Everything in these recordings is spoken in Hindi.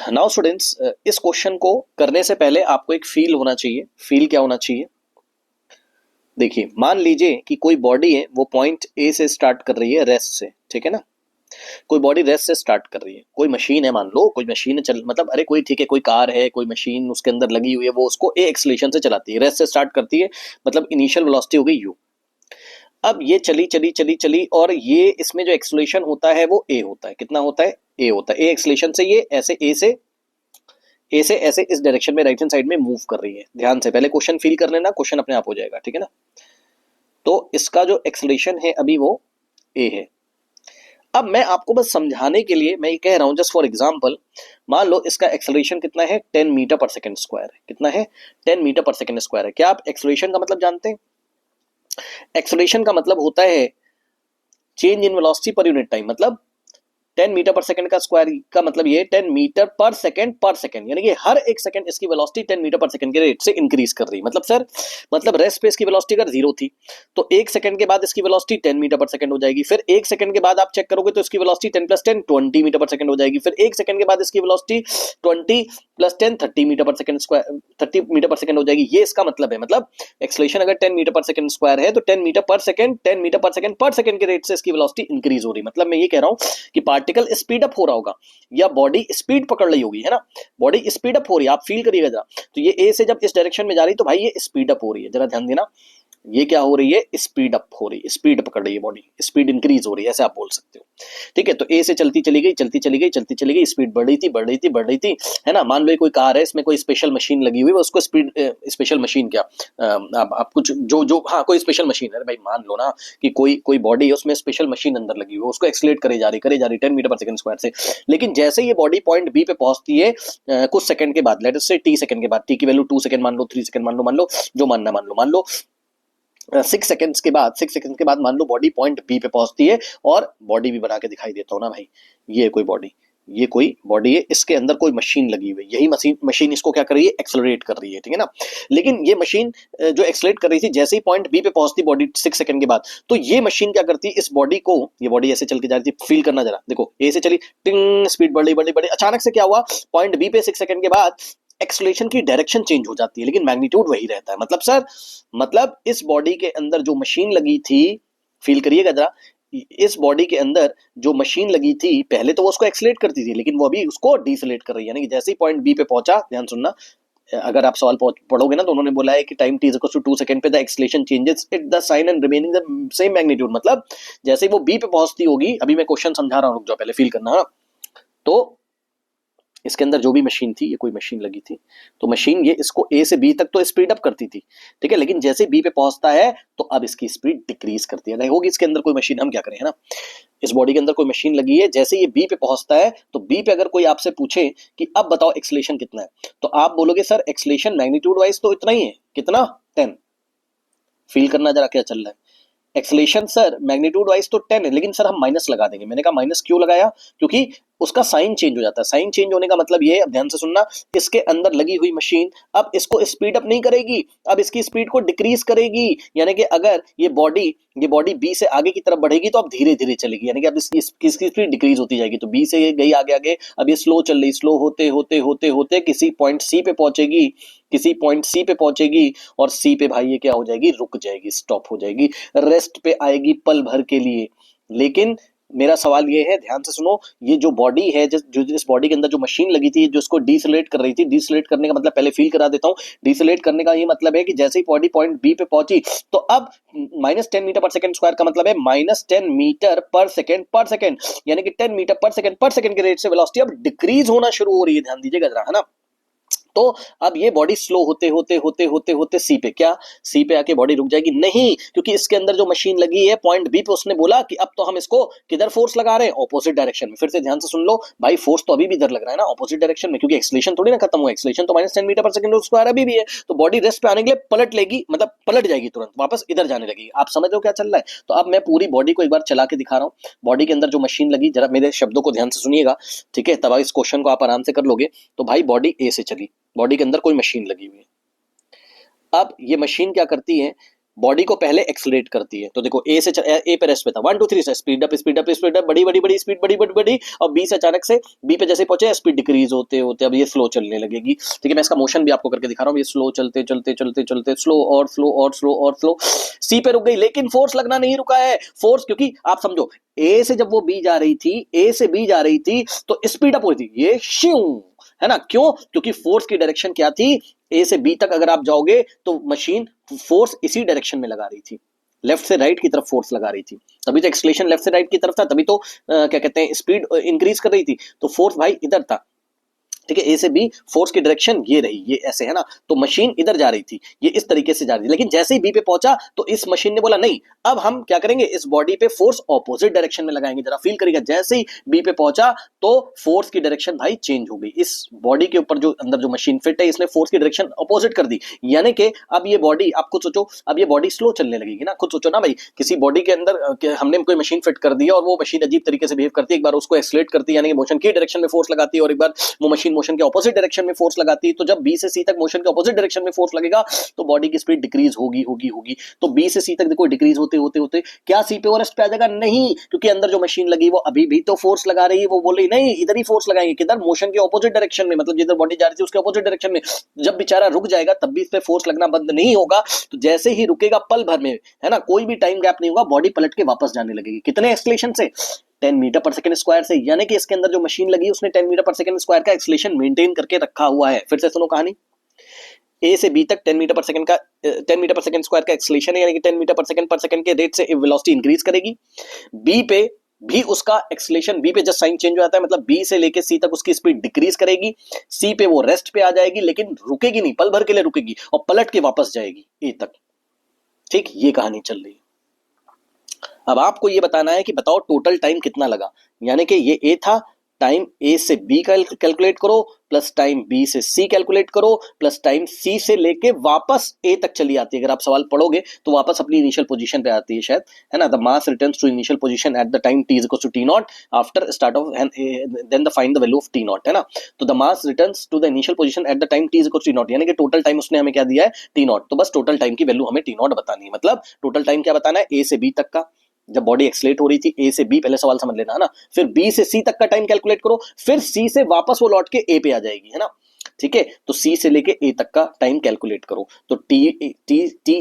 नाउ स्टूडेंट्स, इस क्वेश्चन को करने से पहले आपको एक फील होना चाहिए। फील क्या होना चाहिए? देखिए, मान लीजिए कि कोई बॉडी है, वो पॉइंट ए से स्टार्ट कर रही है, रेस्ट से, ठीक है ना। कोई बॉडी रेस्ट से स्टार्ट कर रही है, कोई मशीन है, मान लो कोई मशीन चल, मतलब अरे कोई, ठीक है, कोई कार है, कोई मशीन उसके अंदर लगी हुई है, वो उसको ए एक्सेलरेशन से चलाती है, रेस्ट से स्टार्ट करती है, मतलब इनिशियल वेलोसिटी हो गई यू। अब ये चली चली चली चली और ये इसमें जो एक्सेलरेशन होता है वो ए होता है। कितना होता है? ए होता है। ए एक्सेलरेशन से ये ऐसे ए से ऐसे इस डायरेक्शन में राइट हैंड साइड में मूव कर रही है। ध्यान से पहले क्वेश्चन फील कर लेना, क्वेश्चन अपने आप हो जाएगा, ठीक है ना। तो इसका जो एक्सेलरेशन है अभी वो ए है। अब मैं आपको बस समझाने के लिए मैं ये कह रहा हूं, जस्ट फॉर एग्जांपल, मान लो इसका एक्सेलरेशन कितना है, 10 मीटर पर सेकंड स्क्वायर है। कितना है? 10 मीटर पर सेकंड स्क्वायर है। क्या आप एक्सेलरेशन का मतलब जानते हैं? एक्सेलरेशन का मतलब होता है change in velocity per unit time. मतलब 10 मीटर पर सेकंड का स्क्वायर का मतलब ये 10 मीटर पर सेकंड, यानी कि हर एक सेकंड इसकी वेलोसिटी 10 मीटर पर सेकंड के रेट से इंक्रीज कर रही है। मतलब सर, मतलब रेस्ट पे इसकी वेलोसिटी अगर 0 थी तो एक सेकंड के बाद इसकी वेलोसिटी 10 मीटर पर सेकंड हो जाएगी। फिर एक सेकंड के बाद आप चेक करोगे तो इसकी वेलोसिटी 10 प्लस 10 20 मीटर पर सेकंड हो जाएगी। फिर एक सेकंड के बाद इसकी वेलोसिटी 20 प्लस 10 30 मीटर पर सेकंड स्क्वायर 30 मीटर पर सेकंड हो जाएगी। ये इसका मतलब है। मतलब एक्सेलरेशन अगर 10 मीटर पर सेकंड स्क्वायर है तो 10 मीटर पर सेकंड के रेट से इसकी वेलोसिटी इंक्रीज हो रही है। मतलब मैं ये कह रहा हूं कि पार्टिकल स्पीड अप हो रहा होगा या बॉडी स्पीड पकड़ रही होगी, है ना। बॉडी स्पीड अप हो रही है, आप फील करिएगा जरा। तो ये ए से जब इस डायरेक्शन में जा रही है तो भाई ये स्पीड अप हो रही है, जरा ध्यान देना। ये क्या हो रही है? स्पीड अप हो रही है, स्पीड पकड़ रही है बॉडी, स्पीड इंक्रीज हो रही है, ऐसे आप बोल सकते हो। ठीक है, तो ए से चलती चली गई, चलती चली गई, चलती चली गई, स्पीड बढ़ रही थी, बढ़ रही थी, बढ़ रही थी, है ना। मान लो कोई कार है, इसमें कोई स्पेशल मशीन लगी हुई है, उसको स्पीड, स्पेशल मशीन क्या, आप कुछ जो जो हाँ कोई स्पेशल मशीन है भाई, मान लो ना कि कोई कोई बॉडी है, उसमें स्पेशल मशीन अंदर लगी हुई है, उसको एक्सलेट करे जा रही 10 मीटर पर सेकंड स्क्वायर से। लेकिन जैसे ये बॉडी पॉइंट बी पे पहुंचती है कुछ सेकंड के बाद, लेट अस से टी सेकंड के बाद, टी की वैल्यू 2 सेकंड मान लो, 3 सेकंड मान लो, जो मानना मान लो 6 सेकंड्स के बाद मान लो बॉडी पॉइंट बी पे पहुंचती है। और बॉडी भी बना के दिखाई देता हूं ना भाई, ये कोई बॉडी है, इसके अंदर कोई मशीन लगी हुई है, यही मशीन इसको क्या कर रही है? एक्सेलरेट कर रही है, ठीक है ना। लेकिन ये मशीन जो एक्सेलरेट कर रही थी, जैसे ही पॉइंट बी पे पहुंचती बॉडी 6 सेकंड के बाद, तो ये मशीन क्या करती है? इस बॉडी को, ये बॉडी ऐसे चल के जा रही थी, फील करना जरा, देखो ए से चली, टिंग, स्पीड बढ़ी बढ़ी बढ़ी, अचानक से क्या हुआ? पॉइंट बी पे 6 सेकंड के बाद एक्सेलरेशन की डायरेक्शन चेंज हो जाती है, लेकिन मैग्नीट्यूड वही रहता है। मतलब सर, मतलब इस बॉडी के अंदर जो मशीन लगी थी, फील करिएगा जरा, इस बॉडी के अंदर जो मशीन लगी थी, पहले तो वो उसको एक्सलेट करती थी, लेकिन वो अभी उसको डीसलेट कर रही है। यानी कि जैसे ही पॉइंट बी पे पहुंचा, ध्यान सुनना, अगर आप सवाल पढ़ोगे ना तो उन्होंने बोला है कि time t equals to 2 second पे the acceleration changes it the sign and remaining the same magnitude. मतलब जैसे ही वो बी पे पहुंचती होगी, अभी मैं क्वेश्चन समझा रहा हूं, रुक जाओ, पहले फील करना। तो इसके अंदर जो भी मशीन थी, ये कोई मशीन लगी थी, तो मशीन ये इसको ए से बी तक तो स्पीड अप करती थी, ठीक है, लेकिन जैसे बी पे पहुंचता है तो अब इसकी स्पीड डिक्रीज करती है। नहीं होगी इसके अंदर कोई मशीन, हम क्या करें, है ना। इस बॉडी के अंदर कोई मशीन लगी है, जैसे ये बी पे पहुंचता है तो बी पे अगर कोई आपसे पूछे कि अब बताओ एक्सेलरेशन कितना है, तो आप बोलोगे सर एक्सेलरेशन मैग्नीट्यूड वाइज तो इतना ही है। कितना? 10। फील करना जरा क्या चल रहा है। एक्सेलरेशन सर मैग्नीट्यूड वाइज तो 10 है, लेकिन सर हम माइनस लगा देंगे। मैंने कहा माइनस क्यों लगाया? क्योंकि उसका साइन चेंज हो जाता है। साइन चेंज होने का मतलब ये है, अब ध्यान से सुनना, इसके अंदर लगी हुई मशीन अब इसको स्पीड अप नहीं करेगी, अब इसकी स्पीड को डिक्रीज करेगी। यानी कि अगर ये बॉडी बी से आगे की तरफ बढ़ेगी तो अब धीरे धीरे चलेगी, यानी कि अब इसकी स्पीड डिक्रीज होती जाएगी। तो बी से ये गई आगे आगे, अब ये स्लो चल रही, स्लो होते होते होते होते किसी पॉइंट सी पे पहुंचेगी, और सी पे भाई ये क्या हो जाएगी? रुक जाएगी, स्टॉप हो जाएगी, रेस्ट पे आएगी पल भर के लिए। लेकिन मेरा सवाल ये है, ध्यान से सुनो, ये जो बॉडी है, जो इस बॉडी के अंदर जो मशीन लगी थी, जो इसको डीसलेट कर रही थी, डीसलेट करने का मतलब पहले फील करा देता हूं। डीसलेट करने का ये मतलब है कि जैसे ही बॉडी पॉइंट बी पे पहुंची तो अब -10 मीटर पर सेकंड स्क्वायर का मतलब है -10 मीटर पर सेकंड, यानी कि 10 मीटर पर सेकंड के रेट से वेलोसिटी अब डिक्रीज होना शुरू हो रही है। ध्यान दीजिएगा जरा, है ना। तो अब ये बॉडी स्लो होते होते होते होते होते सी पे, क्या सी पे आके बॉडी रुक जाएगी? नहीं, क्योंकि इसके अंदर जो मशीन लगी है पॉइंट बी पे, उसने बोला कि अब तो हम इसको किधर फोर्स लगा रहे हैं? ऑपोजिट डायरेक्शन में। फिर से ध्यान से सुन लो भाई, फोर्स तो अभी भी इधर लग रहा है ना, ऑपोजिट डायरेक्शन में, क्योंकि एक्सेलरेशन थोड़ी ना खत्म हुआ, एक्सेलरेशन तो -10 मीटर पर सेकंड स्क्वायर अभी भी है। तो बॉडी रेस्ट पे आने के लिए पलट लेगी, मतलब पलट जाएगी, तुरंत वापस इधर जाने लगेगी। आप समझ रहे हो क्या चल रहा है? तो अब मैं पूरी बॉडी को एक बार चला के दिखा रहा हूं। बॉडी के अंदर जो मशीन लगी, जरा मेरे शब्दों को ध्यान से सुनिएगा, ठीक है, तब इस क्वेश्चन को आप आराम से कर लोगे। तो भाई बॉडी ए से चली, बॉडी के अंदर कोई मशीन लगी हुई है। अब ये मशीन क्या करती है? बॉडी को पहले एक्सलेट करती है। तो देखो ए से ए पे रेस्ट पे था, 1 2 3 से speed up speed up speed up, बड़ी बड़ी बड़ी स्पीड, बड़ी बड़ी बड़ी, और बी से अचानक से बी पे जैसे पहुंचे स्पीड डिक्रीज होते होते अब ये स्लो चलने लगेगी। ठीक है, मैं इसका मोशन भी आपको करके दिखा रहा हूँ। ये स्लो चलते चलते चलते चलते स्लो और स्लो और स्लो और स्लो, सी पे रुक गई, लेकिन फोर्स लगना नहीं रुका है। फोर्स, क्योंकि आप समझो ए से जब वो बी जा रही थी, ए से बी जा रही थी तो स्पीड अप हो रही थी, ये श्यूं, है ना। क्यों? क्योंकि फोर्स की डायरेक्शन क्या थी, ए से बी तक अगर आप जाओगे तो मशीन फोर्स इसी डायरेक्शन में लगा रही थी, लेफ्ट से राइट की तरफ फोर्स लगा रही थी, तभी तो एक्सलेशन लेफ्ट से राइट की तरफ था, तभी तो क्या कहते हैं स्पीड इंक्रीज कर रही थी, तो फोर्स भाई इधर था। ठीक है, ए से बी फोर्स की डायरेक्शन ये रही, ये ऐसे है ना, तो मशीन इधर जा रही थी, ये इस तरीके से जा रही थी, लेकिन जैसे ही बी पे पहुंचा तो इस मशीन ने बोला नहीं, अब हम क्या करेंगे, इस बॉडी पे फोर्स ऑपोजिट डायरेक्शन में लगाएंगे। जरा फील करिएगा, जैसे ही बी पे पहुंचा तो फोर्स की डायरेक्शन भाई चेंज हो गई, इस बॉडी के ऊपर जो अंदर जो मशीन फिट है इसने फोर्स की डायरेक्शन ऑपोजिट कर दी, यानी कि अब ये बॉडी, आप खुद सोचो, अब ये बॉडी स्लो चलने लगेगी ना। खुद सोचो ना भाई, किसी बॉडी के अंदर हमने कोई मशीन फिट कर दी है और वो मशीन अजीब तरीके से बिहेव करती है, एक बार उसको एक्सलेट करती है यानी कि मोशन की डायरेक्शन में फोर्स लगाती है, और एक बार वो मशीन मोशन के ऑपोजिट डायरेक्शन में फोर्स लगाती है, तो जब बी से सी तक मोशन के ऑपोजिट डायरेक्शन में फोर्स लगेगा तो बॉडी की स्पीड डिक्रीज होगी होगी होगी। तो बी से सी तक देखो डिक्रीज होते होते होते क्या सी पे और रेस्ट पे आ जाएगा? नहीं, क्योंकि अंदर जो मशीन लगी वो अभी भी तो फोर्स लगा रही है, वो बोल रही नहीं इधर ही फोर्स लगाएंगे, किधर? मोशन के ऑपोजिट डायरेक्शन में, मतलब जिधर बॉडी जा रही थी उसके ऑपोजिट डायरेक्शन में। जब बेचारा रुक जाएगा तब भी इस पे फोर्स लगना बंद नहीं होगा, तो जैसे ही रुकेगा पल भर में, है ना, कोई भी टाइम गैप नहीं होगा, बॉडी पलट के वापस जाने लगेगी। कितने एक्सलेशन से? 10 मीटर पर सेकंड स्क्वायर से, यानी कि इसके अंदर जो मशीन लगी उसने 10 मीटर पर सेकंड स्क्वायर का एक्सलेशन मेंटेन करके रखा हुआ है। फिर से सुनो कहानी, ए से बी तक 10 मीटर पर सेकंड का 10 मीटर पर सेकंड स्क्वायर का एक्सलेशन है, यानी कि 10 मीटर पर सेकंड के रेट से वेलोसिटी इंक्रीज करेगी। बी पे भी उसका एक्सलेशन, बी पे जस्ट साइन चेंज हो जाता है, मतलब बी से लेके सी तक उसकी स्पीड डिक्रीज करेगी। सी पे वो रेस्ट पे आ जाएगी, लेकिन रुकेगी नहीं, पल भर के लिए रुकेगी और पलट के वापस जाएगी ए तक। ठीक, ये कहानी चल रही है। अब आपको ये बताना है कि बताओ टोटल टाइम कितना लगा, यानी कि ये ए था, टाइम ए से बी कैलकुलेट करो, प्लस टाइम बी से सी कैलकुलेट करो, प्लस टाइम सी से लेके वापस ए तक चली आती है। अगर आप सवाल पढ़ोगे तो वापस अपनी इनिशियल पोजीशन पे आती है शायद, है ना। The mass returns to initial position at the time t equals to t naught after start of then the find the value of t naught, है ना। तो the mass returns to the initial position at the time t equals to t naught, यानी कि टोटल टाइम उसने हमें क्या दिया है, t नॉट। तो बस टोटल टाइम की वैल्यू हमें t नॉट बतानी है, मतलब टोटल टाइम क्या बताना है, ए से बी तक का, जब बॉडी एक्सलेट हो रही थी ए से बी, पहले सवाल समझ लेना, है ना। फिर बी से सी तक का टाइम कैलकुलेट करो, फिर सी से वापस वो लौट के ए पे आ जाएगी, है ना। ठीक है, तो सी से लेके ए तक का टाइम कैलकुलेट करो, तो टी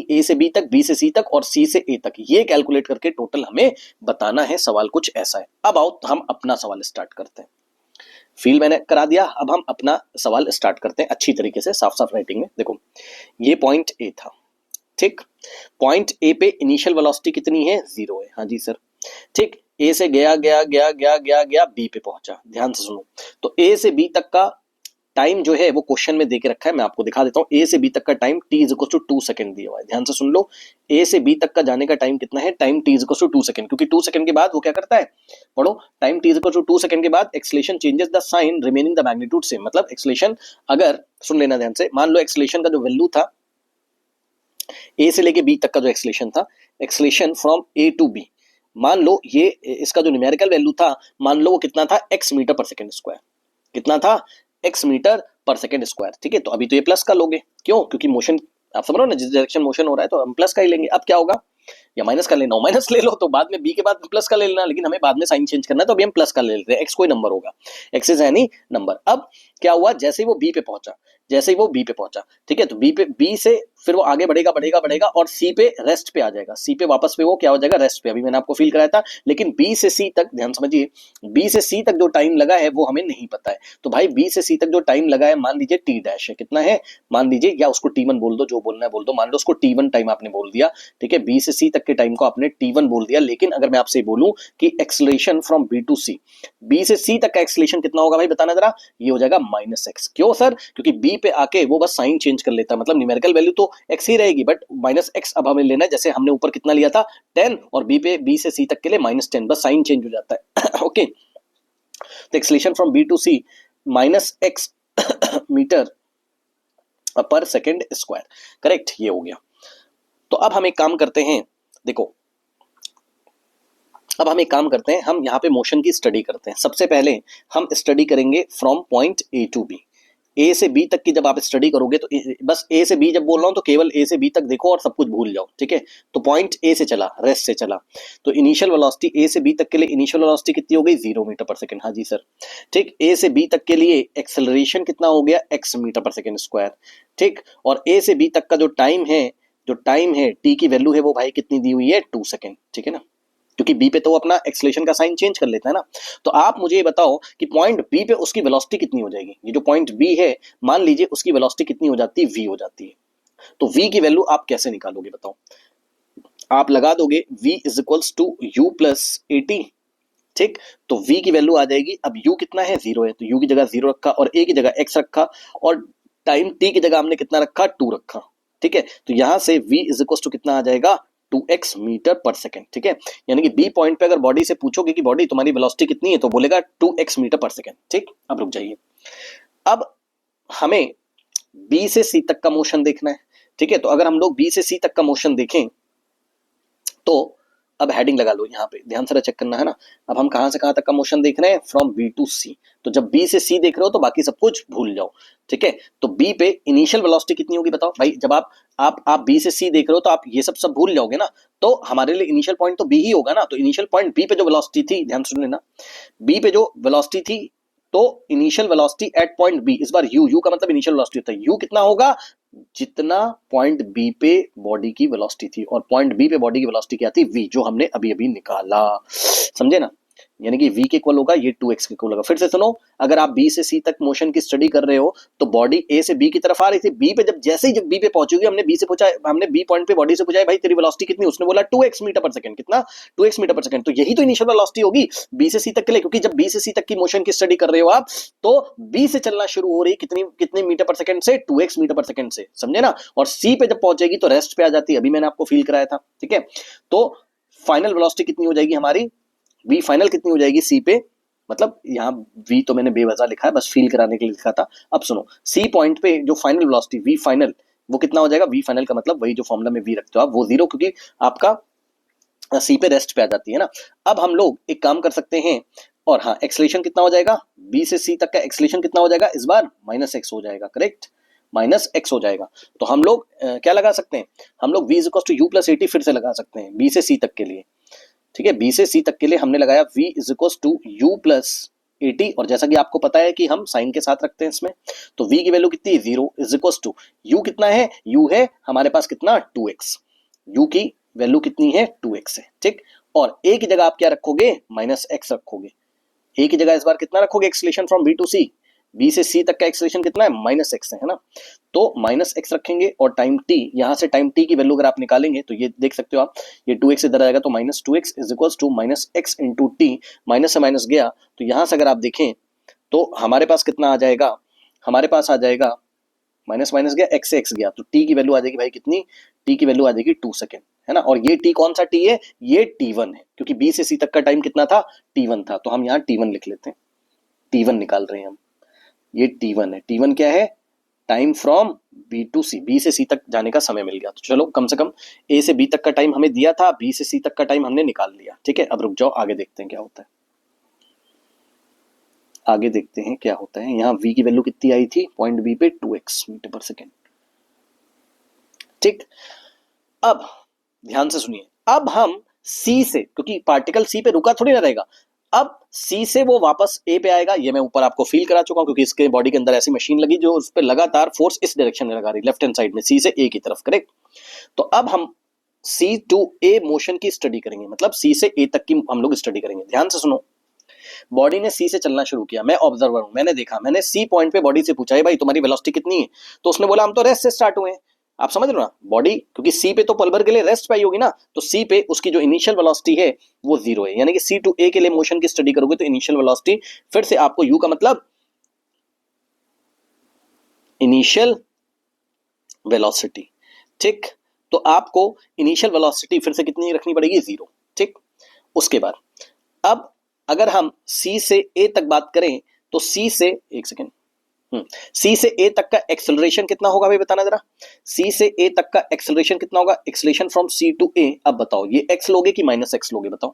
ए से बी तक, बी से सी तक और सी से ए तक, ये कैलकुलेट करके टोटल हमें बताना है। सवाल कुछ ऐसा है। अब आओ हम अपना सवाल स्टार्ट करते हैं। फील मैंने करा दिया, अब हम अपना सवाल स्टार्ट करते हैं अच्छी तरीके से, साफ साफ राइटिंग में। देखो ये पॉइंट ए था, ठीक, पॉइंट ए पे इनिशियल वेलोसिटी कितनी है, 0 है। हाँ जी सर, ठीक, ए से गया गया गया गया गया गया बी पे पहुंचा। ध्यान से सुनो, तो ए से बी तक का टाइम जो है वो क्वेश्चन में देके रखा है, मैं आपको दिखा देता हूं। ए से बी तक का time t is equal to 2 second दिया हुआ है, ध्यान से सुन लो। ए से बी तक का जाने का टाइम कितना है, time t is equal to 2 second, क्योंकि 2 सेकंड के बाद वो क्या करता है, पढ़ो, time t is equal to 2 second के बाद acceleration changes the sign remaining the magnitude same, मतलब एक्सेलरेशन, अगर सुन लेना ध्यान से, मान लो एक्सेलरेशन का जो वैल्यू था ए से लेके बी तक का जो एक्सेलरेशन था, acceleration from A to B, मान लो ये इसका जो न्यूमेरिकल वैल्यू था, मान लो वो कितना था, x मीटर पर सेकंड स्क्वायर, कितना था, x मीटर पर सेकंड स्क्वायर। ठीक है, तो अभी तो ये प्लस का लोगे, क्यों, क्योंकि मोशन आप समझ रहे हो ना, जिस डायरेक्शन मोशन हो रहा है तो हम प्लस का ही लेंगे। अब क्या होगा, या माइनस का लेना हो माइनस ले लो, तो बाद में बी के बाद प्लस का ले लेना, लेकिन हमें बाद में साइन चेंज करना है तो अभी हम प्लस का ले लेते हैं, एक्स कोई नंबर होगा, एक्सिस है नहीं नंबर। अब क्या हुआ, जैसे ही वो बी पे पहुंचा, जैसे ही वो बी पे पहुंचा, ठीक है, तो बी से फिर वो आगे बढ़ेगा बढ़ेगा बढ़ेगा और सी पे रेस्ट पे आ जाएगा, सी पे वापस पे वो क्या हो जाएगा, रेस्ट पे। अभी मैंने आपको फील कराया था, लेकिन बी से सी तक, ध्यान समझिए, बी से सी तक जो टाइम लगा है वो हमें नहीं पता है। तो भाई बी से सी तक जो टाइम लगा है, मान लीजिए टी डैश है, कितना है, मान लीजिए, या उसको टी1 बोल दो, जो बोलना है बोल दो, मान लो उसको टी1 टाइम आपने बोल दिया। ठीक है, बी से सी तक के टाइम को आपने टी1 बोल दिया, लेकिन अगर मैं आपसे बोलूं कि acceleration from B to C, B से सी तक का एक्सेलरेशन कितना होगा भाई, बताना जरा, ये हो जाएगा -x। क्यों सर, क्योंकि बी पे आके वो बस साइन चेंज कर लेता है, मतलब न्यूमेरिकल वैल्यू तो x ही रहेगी, बट -x अब हमें लेना है, जैसे हमने ऊपर कितना लिया था 10, और बी से सी तक के लिए -10, बस साइन चेंज हो जाता है। ओके, तो acceleration from B to C -x metre पर सेकेंड स्क्वायर, करेक्ट, ये हो गया। तो अब हम एक काम करते हैं, देखो अब हम एक काम करते हैं, हम यहाँ पे मोशन की स्टडी करते हैं। सबसे पहले हम स्टडी करेंगे from point A to B, A से बी तक की जब आप स्टडी करोगे तो बस ए से बी जब बोल रहा हूं तो केवल ए से बी तक देखो और सब कुछ भूल जाओ, ठीक है। तो पॉइंट ए से चला, रेस्ट से चला, तो इनिशियल वेलोसिटी ए से बी तक के लिए इनिशियल वेलोसिटी कितनी हो गई 0 मीटर पर सेकंड। हाँ जी सर, ठीक। ए से बी तक के लिए एक्सेलरेशन कितना हो गया x मीटर पर सेकंड स्क्वायर, ठीक। और ए से बी तक का जो टाइम है टी की वैल्यू है वो भाई कितनी दी हुई है 2 सेकंड, ठीक है ना, क्योंकि बी पे तो अपना एक्सेलरेशन का साइन चेंज कर लेता है ना। तो आप मुझे ये बताओ कि पॉइंट बी पे उसकी वेलोसिटी कितनी हो जाएगी। ये जो पॉइंट बी है मान लीजिए उसकी वेलोसिटी कितनी हो जाती है v हो जाती है। तो v की वैल्यू आप कैसे निकालोगे बताओ। आप लगा दोगे v is equals to u plus a t, ठीक। तो v की वैल्यू आ जाएगी, अब u कितना है 0 है, तो u की जगह 0 रखा और a की जगह x रखा और टाइम t की जगह हमने कितना रखा 2 रखा, ठीक है। तो यहां से v इज इक्वल्स टू कितना आ जाएगा 2x मीटर पर सेकंड, ठीक है। यानी कि बी पॉइंट पे अगर बॉडी से पूछोगे कि बॉडी तुम्हारी वेलोसिटी कितनी है तो बोलेगा 2x मीटर पर सेकंड, ठीक। अब रुक जाइए, अब हमें बी से सी तक का मोशन देखना है, ठीक है। तो अगर हम लोग बी से सी तक का मोशन देखें तो अब हेडिंग लगा लो यहाँ पे, ध्यान से चेक करना है ना। अब हम कहां से कहां तक का मोशन देख रहे हैं, फ्रॉम बी टू सी। तो जब बी से सी देख रहे हो तो बाकी सब कुछ भूल जाओ, ठीक है। तो बी पे इनिशियल वेलोसिटी कितनी होगी बताओ भाई। जब आप बी से सी देख रहे हो तो आप ये सब भूल जाओगे ना, तो हमारे लिए इनिशियल पॉइंट तो बी ही होगा ना। तो इनिशियल पॉइंट बी पे जो वेलोसिटी थी, ध्यान सुन लेना, बी पे जो वेलोसिटी थी तो initial velocity at point B, इस बार यू का मतलब इनिशियल वेलोसिटी होता है, यू कितना होगा जितना पॉइंट बी पे बॉडी की वेलोसिटी थी, और पॉइंट बी पे बॉडी की वेलोसिटी क्या थी v, जो हमने अभी अभी निकाला, समझे ना। यानी कि v के इक्वल होगा ये 2x के इक्वल होगा। फिर से सुनो, अगर आप b से c तक मोशन की स्टडी कर रहे हो तो बॉडी a से b की तरफ आ रही थी, b पे जब b पे पहुंचेगी हमने b पॉइंट पे बॉडी से पूछा भाई तेरी वेलोसिटी कितनी, उसने बोला 2x मीटर पर सेकंड, कितना 2x मीटर पर सेकंड। तो यही तो इनिशियल वेलोसिटी होगी b से c तक के लिए, क्योंकि जब b से c तक की मोशन की स्टडी कर रहे हो आप तो b से चलना शुरू हो रही कितनी मीटर पर सेकंड से 2x मीटर पर सेकंड से, समझे ना। और c पे जब पहुंचेगी तो रेस्ट पे आ जाती है, अभी मैंने आपको फील कराया था, ठीक है। तो फाइनल वेलोसिटी कितनी हो जाएगी हमारी, v फाइनल कितनी हो जाएगी c पे, मतलब यहाँ v तो मैंने बेवजह लिखा है, बस फील कराने के लिए लिखा था। अब सुनो, c पॉइंट पे जो फाइनल वेलोसिटी v फाइनल वो कितना हो जाएगा, v फाइनल का मतलब वही जो फॉर्मूला में v रखते हो आप वो 0, क्योंकि आपका c पे रेस्ट पे आ जाती है ना। अब हम लोग एक काम कर सकते हैं, और हाँ एक्सेलरेशन कितना हो जाएगा b से c तक का एक्सेलरेशन कितना हो जाएगा इस बार -x हो जाएगा, करेक्ट, -x हो जाएगा। तो हम लोग क्या लगा सकते हैं, हम लोग v is equal to u plus a t फिर से लगा सकते हैं b से c तक के लिए, ठीक है। बी से सी तक के लिए हमने लगाया v is equal to u plus a t, और जैसा कि आपको पता है कि हम साइन के साथ रखते हैं इसमें, तो v की वैल्यू कितनी है 0 इज इक्वल टू u कितना है, u है हमारे पास कितना 2x, u की वैल्यू कितनी है 2x है, ठीक। और a की जगह आप क्या रखोगे -x रखोगे, a की जगह इस बार कितना रखोगे acceleration from b to c, b से c तक का एक्सेलरेशन कितना है -x है ना। तो -x रखेंगे और टाइम t, यहां से टाइम t की वैल्यू अगर आप निकालेंगे तो ये देख सकते हो आप, ये 2x इधर आएगा तो -2x is equals to -x into t, minus से माइनस गया तो यहां से अगर आप देखें तो हमारे पास कितना आ जाएगा, हमारे पास आ जाएगा माइनस माइनस गया x से x गया, तो t की वैल्यू आ जाएगी भाई कितनी, t की वैल्यू आ जाएगी 2 सेकेंड, है ना। और ये t कौन सा t है, ये t1 है, क्योंकि b से c तक का टाइम कितना था t1 था, तो हम यहाँ t1 लिख लेते हैं, t1 निकाल रहे हैं हम, ये t1 है। t1 क्या है, time from b to c, b से c तक जाने का समय मिल गया। तो चलो कम से कम a से b तक का टाइम हमें दिया था, b से c तक का टाइम हमने निकाल लिया, ठीक है। अब रुक जाओ आगे देखते हैं क्या होता है, आगे देखते हैं क्या होता है। यहाँ v की वैल्यू कितनी आई थी पॉइंट b पे 2x मीटर पर सेकेंड, ठीक। अब ध्यान से सुनिए, अब हम c से, क्योंकि पार्टिकल c पे रुका थोड़ी ना रहेगा, अब C से वो वापस A पे आएगा, ये मैं ऊपर आपको फील करा चुका हूं, क्योंकि इसके बॉडी के अंदर ऐसी मशीन लगी जो उस पर लगातार फोर्स इस डायरेक्शन में लगा रही, लेफ्ट हैंड साइड में C से A की तरफ, करेक्ट। तो अब हम C टू A मोशन की स्टडी करेंगे, मतलब C से A तक की हम लोग स्टडी करेंगे। ध्यान से सुनो, बॉडी ने C से चलना शुरू किया, मैं ऑब्जर्वर हूं, मैंने देखा, मैंने C पॉइंट पे बॉडी से पूछा है भाई तुम्हारी वेलोसिटी कितनी है, तो उसने बोला हम तो रेस्ट से स्टार्ट हुए हैं। आप समझ रहे हो ना, बॉडी क्योंकि सी पे तो पल भर के लिए रेस्ट पाई होगी ना, तो सी पे उसकी जो इनिशियल वेलोसिटी है वो 0 है, यानी कि सी टू ए के लिए मोशन की स्टडी करोगे तो इनिशियल वेलोसिटी, फिर से आपको यू का मतलब इनिशियल वेलोसिटी, ठीक। तो आपको इनिशियल वेलोसिटी फिर से कितनी रखनी पड़ेगी 0, ठीक। उसके बाद अब अगर हम सी से ए तक बात करें तो सी से, एक सेकेंड, सी से ए तक का एक्सेलरेशन कितना होगा भाई बताना जरा, सी से ए तक का एक्सेलरेशन कितना होगा, acceleration from C to A. अब बताओ ये एक्स लोगे कि -x लोगे बताओ।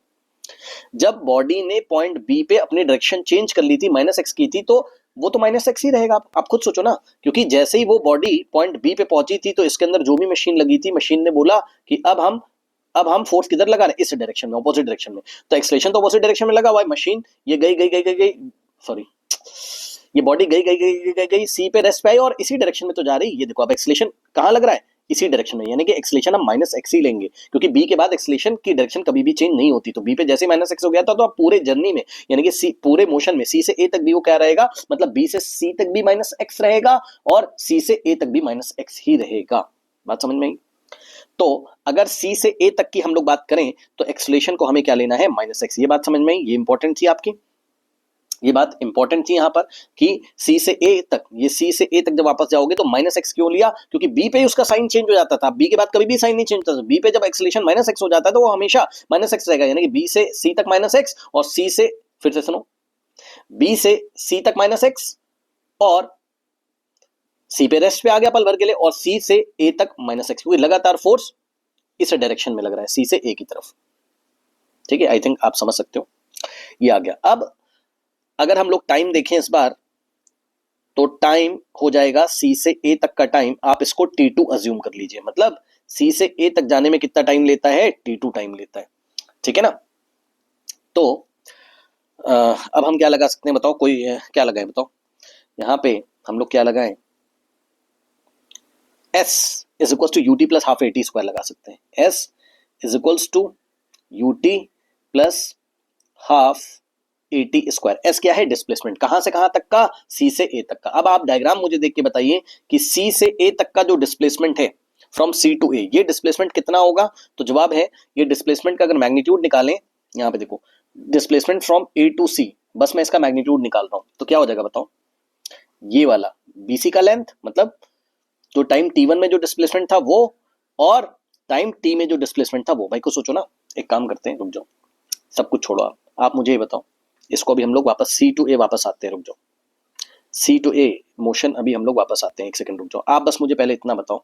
जब बॉडी ने पॉइंट बी पे अपनी डायरेक्शन चेंज कर ली थी, -x की थी, तो वो तो माइनस एक्स ही रहेगा। आप खुद सोचो ना, क्योंकि जैसे ही वो बॉडी पॉइंट बी पे पहुंची थी तो इसके अंदर जो भी मशीन लगी थी, मशीन ने बोला कि अब हम फोर्स किधर लगा रहे हैं, इस डायरेक्शन में, ऑपोजिट डायरेक्शन में। तो एक्सलेशन तो ऑपोजिट डायरेक्शन में लगा हुआ है, मशीन ये गई, सॉरी, ये बॉडी गई सी पे रेस्ट पे आई और इसी डायरेक्शन में तो जा रही। ये देखो अब एक्सलेशन कहाँ लग रहा है, इसी डायरेक्शन में, यानी कि एक्सलेशन हम माइनस एक्स ही लेंगे, क्योंकि बी के बाद एक्सलेशन की डायरेक्शन कभी भी चेंज नहीं होती। तो बी पे जैसे माइनस एक्स हो गया था, तो अब पूरे जर्नी में, यानी कि सी पूरे मोशन में सी से ए तक भी वो क्या रहेगा, मतलब बी से सी तक भी माइनस एक्स रहेगा और सी से ए तक भी माइनस एक्स ही रहेगा। बात समझ में आई? तो अगर सी से ए तक की हम लोग बात करें तो एक्सलेशन को हमें क्या लेना है, माइनस एक्स। ये बात समझ में आई? ये इंपॉर्टेंट थी आपकी, ये बात इंपॉर्टेंट थी यहां पर कि सी से ए तक, ये सी से ए तक जब वापस जाओगे तो माइनस एक्स क्यों लिया, क्योंकि बी पे उसका साइन चेंज हो जाता था, बी के बाद कभी भी साइन नहीं चेंज होता था। बी पे जब एक्सलेशन माइनस एक्स हो जाता है तो वो हमेशा माइनस एक्स रहेगा, यानी कि बी से सी तक माइनस एक्स और सी से, फिर से सुनो, बी से सी तक माइनस एक्स और सी पे रेस्ट पे आ गया पल भर के लिए, और सी से ए तक माइनस एक्स, क्योंकि लगातार फोर्स इस डायरेक्शन में लग रहा है, सी से ए की तरफ। ठीक है, आई थिंक आप समझ सकते हो, ये आ गया। अब अगर हम लोग टाइम देखें इस बार, तो टाइम हो जाएगा सी से ए तक का टाइम, आप इसको t2 अज्यूम कर लीजिए, मतलब सी से ए तक जाने में कितना टाइम लेता है, t2 टाइम लेता है। ठीक है ना? तो अब हम क्या लगा सकते हैं बताओ, कोई क्या लगाए बताओ, यहां पे हम लोग क्या लगाएं, s is equal to u t plus half a t square लगा सकते हैं। s is equals to u t plus half a t square. S क्या है, डिस्प्लेसमेंट, कहां से कहां तक का, सी से ए तक का। अब आप डायग्राम मुझे देख के बताइए कि सी से ए तक का जो डिस्प्लेसमेंट है फ्रॉम सी टू ए, ये डिस्प्लेसमेंट कितना होगा। तो जवाब है, ये डिस्प्लेसमेंट का अगर मैग्नीट्यूड निकालें, यहां पे देखो डिस्प्लेसमेंट फ्रॉम ए टू सी, बस मैं इसका मैग्नीट्यूड निकाल रहा हूं, तो क्या हो जाएगा बताओ, ये वाला बीसी का लेंथ, मतलब जो टाइम t1 में जो डिस्प्लेसमेंट था वो, और टाइम t में जो डिस्प्लेसमेंट था वो। भाई को सोचो ना, एक काम करते हैं, रुक जाओ, सब कुछ छोड़ो, आप मुझे ये बताओ, इसको अभी हम लोग वापस सी टू ए वापस आते हैं, रुक जाओ, सी टू ए मोशन अभी हम लोग वापस आते हैं, एक सेकंड रुक जाओ। आप बस मुझे पहले इतना बताओ,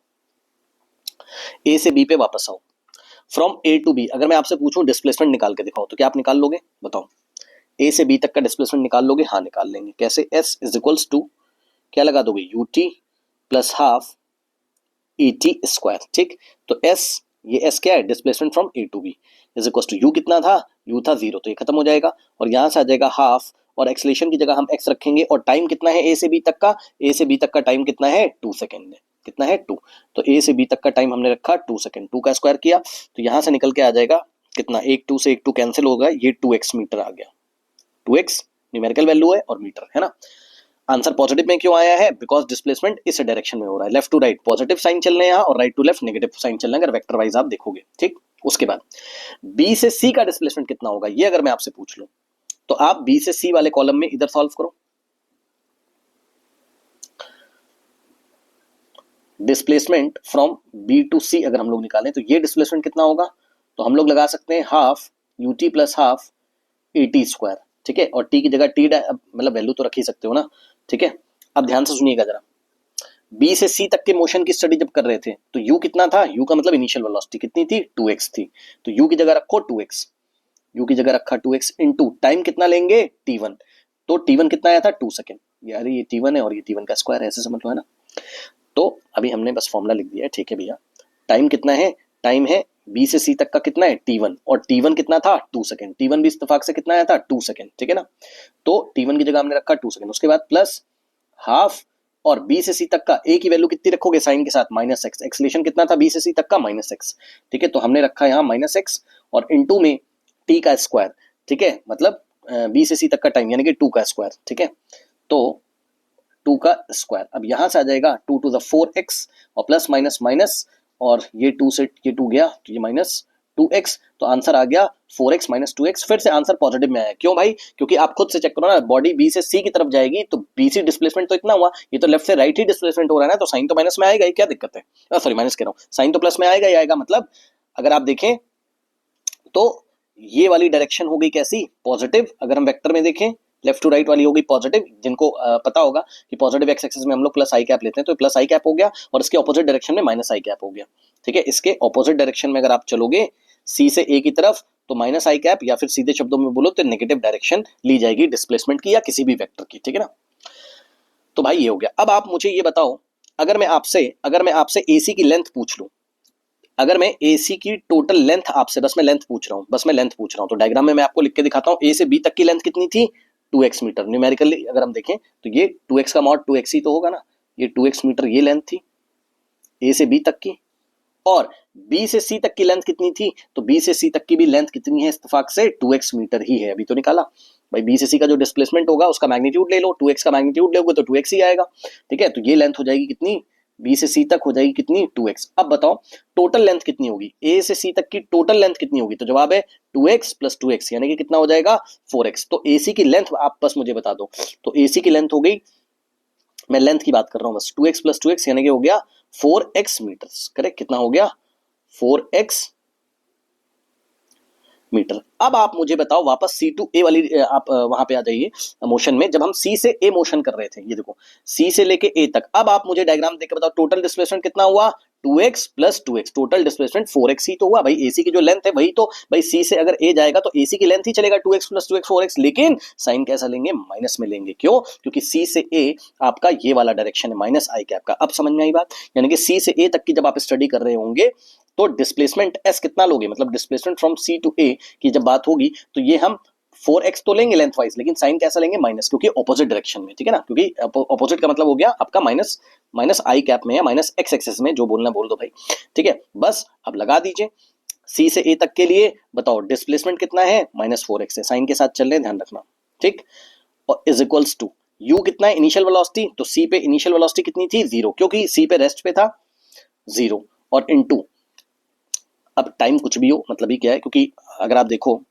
ए से बी पे वापस आओ, फ्रॉम ए टू बी अगर मैं आपसे पूछूं डिस्प्लेसमेंट निकाल के दिखाओ, तो क्या आप निकाल लोगे बताओ, ए से बी तक का डिस्प्लेसमेंट निकाल लोगे? हाँ निकाल लेंगे। कैसे, एस इज इक्वल्स टू क्या लगा दोगे, u t plus half a t square. ठीक, तो एस, ये एस क्या है, displacement from A to B, is equal to u कितना था, यू था 0, तो ये खत्म हो जाएगा और यहां से आ जाएगा हाफ, और एक्सलेशन की जगह हम एक्स रखेंगे, और टाइम कितना है ए से बी तक का, ए से बी तक का टाइम कितना है 2 सेकेंड है, कितना है 2, तो ए से बी तक का टाइम हमने रखा 2 सेकेंड, 2 का स्क्वायर किया तो यहां से निकल के आ जाएगा कितना, एक 2 से एक 2 कैंसिल होगा, ये 2x मीटर आ गया, 2x न्यूमेरिकल वैल्यू है और मीटर है ना। आंसर पॉजिटिव में क्यों आया है, बिकॉज डिस्प्लेसमेंट इस डायरेक्शन में हो रहा है, left to right positive sign चल रहे हैं यहाँ और right to left negative sign चल रहे हैं, अगर वेक्टर वाइज आप देखोगे। ठीक, उसके बाद बी से सी का डिस्प्लेसमेंट कितना होगा, ये अगर मैं आपसे पूछ लूं तो आप बी से सी वाले कॉलम में इधर सॉल्व करो, डिस्प्लेसमेंट फ्रॉम बी टू सी अगर हम लोग निकालें तो ये डिस्प्लेसमेंट कितना होगा, तो हम लोग लगा सकते हैं half UT plus half a t square. ठीक है, और टी की जगह टी मतलब वैल्यू तो रख ही सकते हो ना। ठीक है, अब ध्यान से सुनिएगा जरा, बी से सी तक के मोशन की स्टडी जब कर रहे थे तो यू कितना था, यू का मतलब इनिशियल वेलोसिटी कितनी थी, 2x थी, तो यू की जगह रखो 2x, यू की जगह रखा 2x इनटू टाइम कितना लेंगे t1, तो t1 कितना आया था 2 सेकेंड, यार ये t1 है और ये t1 का स्क्वायर है, ऐसे समझ लो है ना। तो अभी हमने बस फॉर्मूला लिख दिया है, ठीक है भैया, टाइम कितना है, टाइम है बी से सी तक का कितना है t1, और t1 कितना था 2 सेकेंड, t1 भी इत्तेफाक से कितना आया था 2 सेकेंड। ठीक है ना, तो t1 की जगह हमने रखा 2 सेकेंड, उसके बाद प्लस हाफ, और बी से सी तक का ए की वैल्यू कितनी रखोगे साइन के साथ, माइनस एक्स, एक्सलेशन कितना था बी से सी तक का माइनस एक्स। ठीक है, तो हमने रखा यहाँ माइनस एक्स और इनटू में टी का स्क्वायर। ठीक है, मतलब बी से सी तक का टाइम यानी कि 2 का स्क्वायर। ठीक है, तो 2 का स्क्वायर, अब यहां से आ जाएगा 2 टू द 4x और प्लस माइनस माइनस, और ये 2 से ये 2 गया तो ये माइनस 2x, तो आंसर आ गया 4x माइनस 2x। फिर से आंसर पॉजिटिव में आया, क्यों भाई, क्योंकि आप खुद से चेक करो ना, बॉडी बी से सी की तरफ जाएगी तो बी सी डिस्प्लेसमेंट तो इतना हुआ, ये तो लेफ्ट से राइट ही डिस्प्लेसमेंट हो रहा है ना, तो साइन तो माइनस में आएगा ही, क्या दिक्कत है, सॉरी माइनस कह रहा हूँ, साइन तो प्लस में आएगा ही आएगा। मतलब अगर आप देखें तो ये वाली डायरेक्शन हो गई कैसी, पॉजिटिव, अगर हम वेक्टर में देखें लेफ्ट टू राइट वाली होगी पॉजिटिव, जिनको पता होगा कि पॉजिटिव एक्स एक्सिस में हम लोग प्लस आई कैप लेते हैं, तो प्लस आई कैप हो गया, और इसके ऑपोजिट डायरेक्शन में माइनस आई कैप हो गया। ठीक है, इसके ऑपोजिट डायरेक्शन में अगर आप चलोगे सी से ए की तरफ तो माइनस आई कैप, या फिर सीधे शब्दों में बोलो तो नेगेटिव डायरेक्शन ली जाएगी डिस्प्लेसमेंट की या किसी भी वेक्टर की। ठीक है ना, तो भाई ये हो गया। अब आप मुझे ये बताओ, अगर मैं आपसे एसी की लेंथ पूछ लूं, अगर मैं एसी की टोटल लेंथ आपसे, बस मैं लेंथ पूछ रहा हूं, तो डायग्राम में मैं आपको लिख के दिखाता हूं, ए से बी तक की लेंथ कितनी थी, 2x मीटर। न्यूमेरिकली अगर हम देखें तो ये 2x का मॉड 2x ही तो होगा ना, ये 2x मीटर ये लेंथ थी ए से बी तक की। और बी से सी तक की लेंथ कितनी थी, तो बी से सी तक की भी लेंथ कितनी है इत्तेफाक से, 2x मीटर ही है, अभी तो निकाला भाई। बी से सी का जो डिस्प्लेसमेंट होगा उसका मैग्नीट्यूड ले लो, 2x का मैग्नीट्यूड लोगे तो 2x ही आएगा, ठीक है। तो ये लेंथ हो जाएगी कितनी, बी से सी तक हो जाएगी कितनी, 2x। अब बताओ टोटल लेंथ कितनी होगी, ए से सी तक की टोटल लेंथ कितनी होगी, तो जवाब है 2x प्लस 2x, यानी कि कितना हो जाएगा 4x। तो एसी की लेंथ आप बस मुझे बता दो, तो एसी की लेंथ हो गई, मैं लेंथ की बात कर रहा हूं बस, 2x प्लस 2x यानी कि हो गया 4x मीटर्स, करेक्ट। कितना हो गया, 4x मीटर। अब आप मुझे बताओ वापस सी टू ए वाली आप वहां पे आ जाइए मोशन में, जब हम सी से ए मोशन कर रहे थे, ये देखो सी से लेके ए तक। अब आप मुझे डायग्राम देकर बताओ टोटल डिस्प्लेसमेंट कितना हुआ, 2x plus 2x, total displacement 4x ही तो हुआ भाई। एसी की जो लेंथ है वही तो भाई, सी से अगर ए जाएगा तो एसी की लेंथ ही चलेगा 2x प्लस 2x 4x, लेकिन साइन कैसा लेंगे, माइनस में लेंगे। क्यों, क्योंकि सी से ए आपका ये वाला डायरेक्शन है माइनस आई कैप का। अब समझ में आई बात, यानी कि सी से ए तक की जब आप स्टडी कर रहे होंगे तो डिस्प्लेसमेंट एस कितना लोगे, मतलब डिस्प्लेसमेंट फ्रॉम सी टू ए की जब बात होगी तो ये हम 4x तो लेंगे लेंथ वाइज, लेकिन साइन कैसा लेंगे, माइनस, क्योंकि ऑपोजिट डायरेक्शन में, ठीक है ना। क्योंकि ऑपोजिट का मतलब हो गया आपका माइनस आई कैप में या माइनस एक्स एक्सेस में, जो बोलना बोल दो भाई, ठीक है। बस अब लगा दीजिए सी से ए तक के लिए, बताओ डिस्प्लेसमेंट कितना है, -4x है, साइन के साथ चल रहे ध्यान रखना, ठीक। और इज इक्वल्स टू यू कितना है, इनिशियल वेलोसिटी, तो सी पे इनिशियल वेलोसिटी कितनी थी, 0, क्योंकि सी पे रेस्ट पे था 0, और इनटू, अब टाइम कुछ भी हो मतलब ही क्या है, क्योंकि अगर आप देखो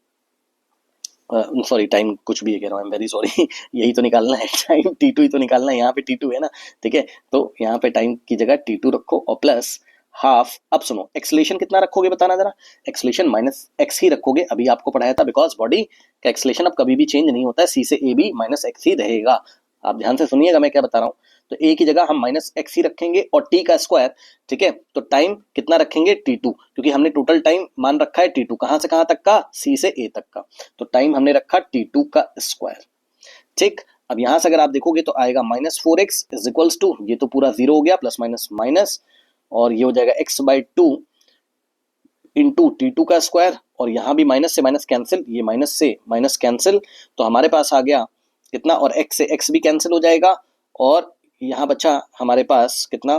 सॉरी टाइम कुछ भी है कह रहा हूँ, आई एम वेरी सॉरी यही तो निकालना है टाइम, T2 ही तो निकालना है, यहाँ पे T2 है ना, ठीक है। तो यहाँ पे टाइम की जगह T2 रखो और प्लस हाफ। अब सुनो एक्सलेशन कितना रखोगे बताना जरा, एक्सलेशन -x ही रखोगे, अभी आपको पढ़ाया था, बिकॉज बॉडी का एक्सलेशन अब कभी भी चेंज नहीं होता है, सी से ए भी -x ही रहेगा। आप ध्यान से सुनिएगा मैं क्या बता रहा हूँ, तो ए की जगह हम -x ही रखेंगे और टी का स्क्वायर, ठीक है। तो टाइम कितना रखेंगे, T2, क्योंकि हमने टोटल टाइम मान रखा है T2, कहां से कहां तक का, सी से ए तक का, तो टाइम हमने रखा T2 का स्क्वायर, ठीक। अब यहां से अगर आप देखोगे तो आएगा -4x इज इक्वल्स टू, ये तो पूरा 0 हो गया, प्लस माइनस माइनस, और ये हो जाएगा x/2 इंटू T2 का स्क्वायर, और यहां भी माइनस से माइनस कैंसिल, ये माइनस से माइनस कैंसिल, तो हमारे पास आ गया कितना, और x से x भी कैंसिल हो जाएगा, और यहाँ बचा हमारे पास कितना,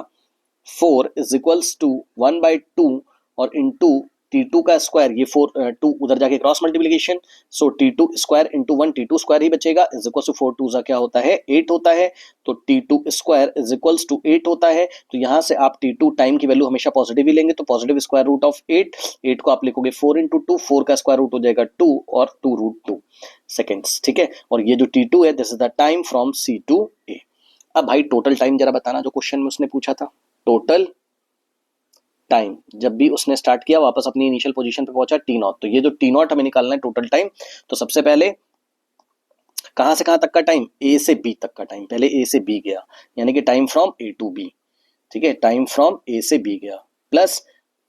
4 इज इक्वल्स टू 1/2 और इंटू T2 का स्क्वायर, ये 2 उधर जाके cross multiplication, so T2 square into 1 T2 square ही बचेगा, इज इक्वल टू 4 2 क्या होता है, 8 होता है, तो T2 square is equals to 8 होता है। तो यहाँ से आप T2 टाइम की वैल्यू हमेशा पॉजिटिव ही लेंगे, तो पॉजिटिव स्क्वायर रूट ऑफ 8 को आप लिखोगे 4 इंटू 2, 4 का स्क्वायर रूट हो जाएगा 2 और 2√2 सेकेंड्स, ठीक है। और ये जो T2 है this is the time from C to A. अब भाई टोटल टाइम जरा बताना, जो क्वेश्चन में उसने पूछा था, टोटल टाइम जब भी उसने स्टार्ट किया वापस अपनी इनिशियल पोजीशन पे पहुंचा T0, तो ये जो T0 हमें निकालना है टोटल टाइम, तो सबसे पहले कहां से कहां तक का टाइम, ए से बी तक का टाइम, पहले ए से बी गया, यानी कि time from A to B, ठीक है, टाइम फ्रॉम ए से बी गया, प्लस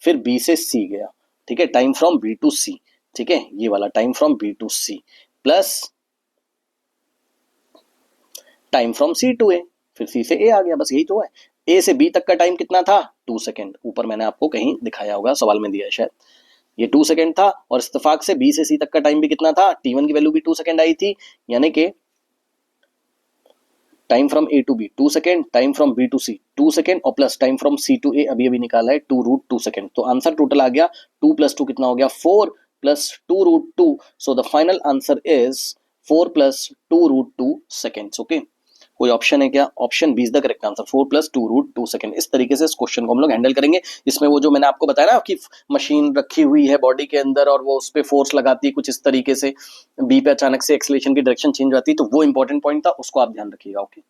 फिर बी से सी गया, ठीक है, time from B to C, ठीक है, ये वाला time from B to C, plus time from C to A, फिर सी से ए आ गया, बस यही तो है। ए से बी तक का टाइम कितना था, 2 सेकेंड, ऊपर मैंने आपको कहीं दिखाया होगा, सवाल में दिया है शायद, ये 2 सेकेंड था, और इत्तेफाक से बी से सी तक का टाइम भी कितना था, T1 की वैल्यू भी 2 सेकेंड आई थी, यानी कि time from A to B 2 second, time from B to C 2 second, और plus time from C to A अभी अभी निकाला है 2√2 सेकेंड। तो आंसर टोटल आ गया 2 + 2 कितना हो गया, 4 + 2√2, so the final answer is 4 + 2√2 seconds, okay. कोई ऑप्शन है क्या, option B is the correct answer, 4 + 2√2 second. इस तरीके से इस क्वेश्चन को हम लोग हैंडल करेंगे। इसमें वो जो मैंने आपको बताया ना कि मशीन रखी हुई है बॉडी के अंदर और वो उस पर फोर्स लगाती है कुछ इस तरीके से, बी पे अचानक से एक्सेलरेशन की डायरेक्शन चेंज हो जाती है, तो वो इंपॉर्टेंट पॉइंट था, उसको आप ध्यान रखिएगा, ओके।